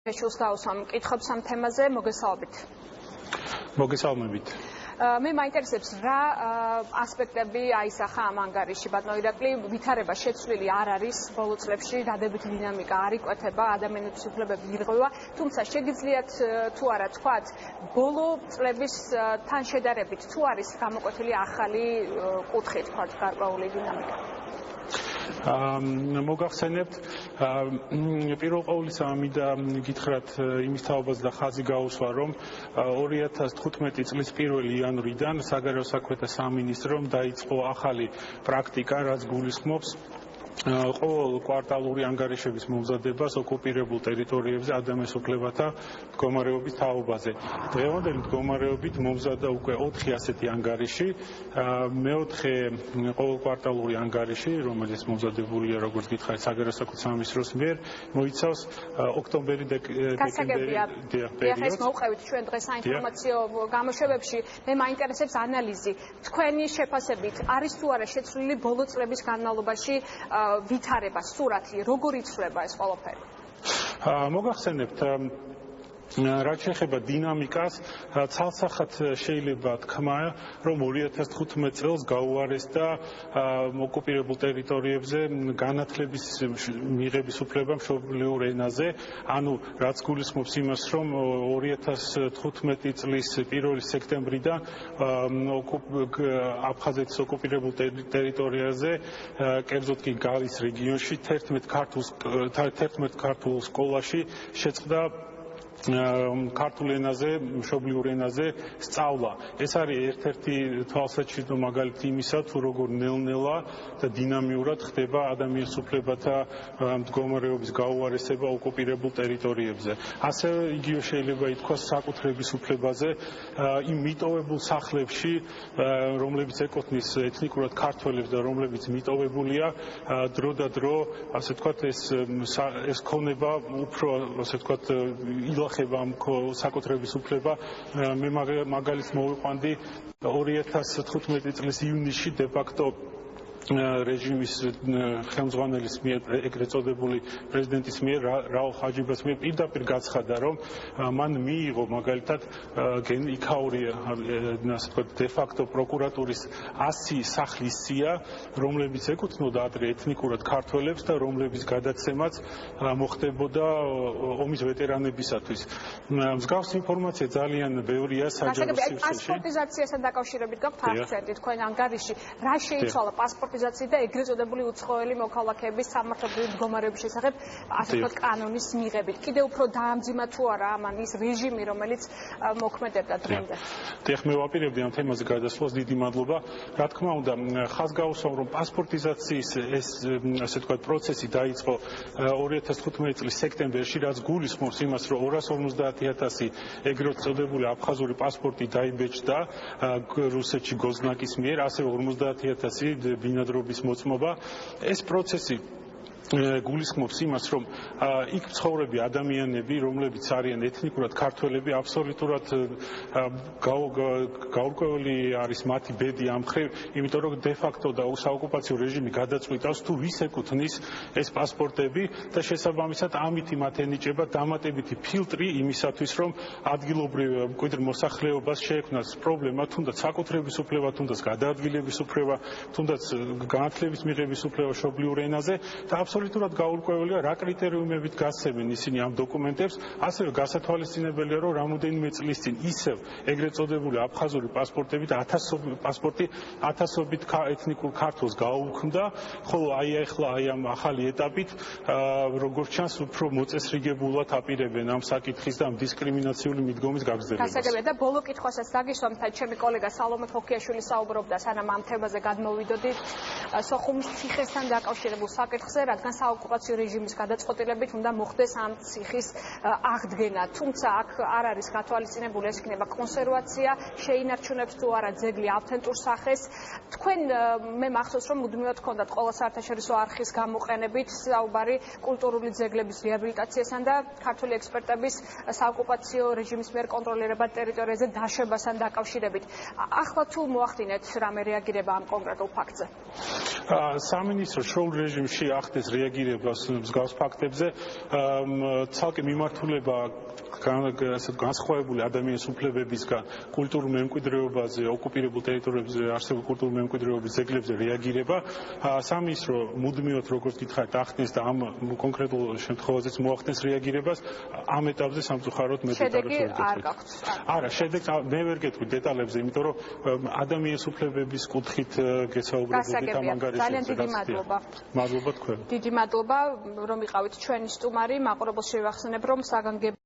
შეშულს გავუსვამ მკითხებს ამ თემაზე, მოგესალმებით. მოგესალმებით. მე მაინტერესებს რა ასპექტები აისახა ამ ანგარიში, ბატონო ირაკლი, ვითარება შეცვლილი არ არის ბოლო წლებში, დადებითი დინამიკა არ იკვეთება, ადამიანების უფლებები ირღვევა, თუმცა შეგიძლიათ თუ არა თქვათ, ბოლო წლების თან შედარებით თუ არის გამოკვეთილი ახალი კუთხე, თქვათ, გარკვეული დინამიკა. მოგახსენებთ, პირველ ყოვლისა მინდა გითხრათ იმის თაობაზე და ხაზი გაუსვა, რომ 2015 წლის 1 იანვრიდან საგარეო საქმეთა სამინისტრომ დაიწყო ახალი პრაქტიკა, რაც გულისხმობს ყოველ კვარტალური ანგარიშების მომზადებას ოკუპირებულ ტერიტორიებზე ადამიანის უფლებათა მდგომარეობის თაობაზე. დღევანდელი მდგომარეობით მომზადდა უკვე 4 ასეთი ანგარიში. მეოთხე ყოველკვარტალური ანგარიში, რომელიც მომზადებულია, როგორც გითხარით, საგარეო საქმეთა სამინისტროს მიერ, მოიცავს ოქტომბერი-დეკემბერი პერიოდს. ეს მოვყევით ჩვენ დღეს საინფორმაციო გამოშვებებში. მე მაინტერესებს ანალიზი. თქვენი შეფასებით არის თუ არა შეცვლილი ბოლო წლების განმავლობაში ვითარება, სურათი, როგორ იცვლება ეს ყველაფერი? მოგახსენებთ, რაც შეეხება დინამიკას, ცალსახად შეიძლება თქვა, რომ 2015 წელს გაუარესდა ოკუპირებულ ტერიტორიებზე განათლების მიღების უფლება მშობლიურ ენაზე, ანუ რაც გულისხმობს იმას, რომ 2015 წლის 1 სექტემბრიდან აფხაზეთის ოკუპირებულ ტერიტორიაზე, კერძოდ კი გალის რეგიონში 11 ქართულ სკოლაში შეწყდა ქართულ ენაზე, მშობლიურ ენაზე სწავლა. ეს არის ერთ-ერთი თვალსაჩინო მაგალითი იმისა, თუ როგორ ნელ-ნელა და დინამიურად ხდება ადამიანის უფლებათა მდგომარეობის გაუარესება ოკუპირებულ ტერიტორიებზე. ასევე იგივე შეიძლება ითქვას საკუთრების უფლებაზე იმ მიტოვებულ სახლებში, რომლებიც ეკუთვნის ეთნიკურად ქართველებს და რომლებიც მიტოვებულია, დრო და დრო, ასე ვთქვათ, ეს ქონება უფრო, ასე ვთქვათ, ხება ამ საკუთრების უფლება. მე მაგალითს მოვიყვანდი 2015 წლის ივნისში დე-ფაქტო რეჟიმის ხელმძღვანელის მიერ, ეგრეთ წოდებული პრეზიდენტის მიერ, რაულ ჰაჯიბას მიერ პირდაპირ გაცხადა, რომ მან მიიღო მაგალითად იქაური, ასე ვთქვათ, დე-ფაქტო პროკურატურის 100 სახლის სია, რომლებიც ეკუთვნოდა ადრე ეთნიკურად ქართველებს და რომლების გადაცემაც მოხდებოდა ომის ვეტერანებისათვის. მსგავსი ინფორმაცია ძალიან ბევრია საჯარო სივრცეში. პასპორტიზაციასთან დაკავშირებით გაქვთ აქცენტი თქვენ ანგარიში, რა შეიცვალა პასპორტიზაცია და ეგრეთ წოდებული უცხოელი მოქალაქეების სამართლებრივი მდგომარეობის შესახებ, ასე ვთქვათ, კანონის მიღებით. კიდევ უფრო დაამძიმა თუ არა ამან ის რეჟიმი, რომელიც მოქმედებდა დღემდე? დიახ, მე ვაპირებდი ამ თემაზე გადასვლას, დიდი მადლობა. რა თქმა უნდა, ხაზს გავუსვამ, რომ პასპორტიზაციის ეს, ასე ვთქვათ, პროცესი დაიწყო 2015 წლის სექტემბერში, რაც გულისხმობს იმას, რომ 250,000 ეგრეთ წოდებული აფხაზური პასპორტი დაიბეჭდა რუსეთში გოზნაკის მიერ, ასევე 50,000 ბინადრობის მოწმობა. ეს პროცესი გულისხმობს იმას, რომ იქ მცხოვრები ადამიანები, რომლებიც არიან ეთნიკურად ქართველები, აბსოლუტურად გაურკვეველი არის მათი ბედი ამ მხრივ, იმიტომ რომ დე-ფაქტო და საოკუპაციო რეჟიმი გადაწყვიტავს, თუ ვის ეკუთვნის ეს პასპორტები და შესაბამისად ამით მათ ენიჭება დამატებითი ფილტრი იმისათვის, რომ ადგილობრივ მკვიდრ მოსახლეობას შეექმნას პრობლემა, თუნდაც საკუთრების უფლება, თუნდაც გადაადგილების უფლება, თუნდაც განათლების მიღების უფლება მშობლიურ ენაზე და აბსოლუტურად გაურკვეველია, რა კრიტერიუმებით გასცემენ ისინი ამ დოკუმენტებს, ასევე გასათვალისწინებელია, რომ რამოდენიმე წლის წინ ისევ ეგრეთ წოდებული აფხაზური პასპორტები და ათასობით ეთნიკურ ქართველს გაუქმდა, ხოლო ახლა ამ ახალი ეტაპით, როგორც ჩანს, უფრო მოწესრიგებულად აპირებენ ამ საკითხის და ამ დისკრიმინაციული მიდგომის გაგრძელებას. გასაგებია და ბოლო კითხვასაც დაგისვამთ, ჩემი კოლეგა სალომე ხოქიაშვილი საუბრობდა, სანამ ამ თემაზე გადმოვიდოდით, სოხუმის ციხესთან დაკავშირებულ საკითხზე, რადგან საოკუპაციო რეჟიმის გადაწყვეტილებით უნდა მოხდეს ამ ციხის აღდგენა. თუმცა აქ არ არის გათვალისწინებული, ეს იქნება კონსერვაცია, შეინარჩუნებს თუ არა ძეგლი ავთენტურ სახეს. თქვენ მე მახსოვს, რომ მუდმივად გქონდათ ყველა საერთაშორისო არხის გამოყენებით საუბარი კულტურული ძეგლების რეაბილიტაციასთან და ქართული ექსპერტების საოკუპაციო რეჟიმის მიერ კონტროლირებად ტერიტორიაზე დაშვებასთან დაკავშირებით. ახლა თუ მოახდინეთ რამე რეაგირება ამ კონკრეტულ ფაქტზე? სამინისტრო შოუ რეჟიმში ახდენს რეაგირებას მსგავს ფაქტებზე, ცალკე მიმართულება განსხვავებული ადამიანის უფლებებისგან კულტურულ მემკვიდრეობაზე, ოკუპირებულ ტერიტორიებზე არსებულ კულტურულ მემკვიდრეობის ძეგლებზე რეაგირება, სამინისტრო მუდმივად როგორც გითხარით ახდენს და ამ კონკრეტულ შემთხვევაზეც მოახდენს რეაგირებას, ამ ეტაპზე სამწუხაროდ მე დეტალებს ვერ გეტყვით. არა, შედეგს მე ვერ გეტყვით დეტალებზე, იმიტომ რომ ადამიანის უფლებების კუთხით გესაუბრებოდით ამ ანგარიშებზე. ძალიან დიდი მადლობა. მადლობა თქვენ. დიდი მადლობა რომ იყავით ჩვენი სტუმარი. მაყურებელს შევახსენებ რომ საგანგებო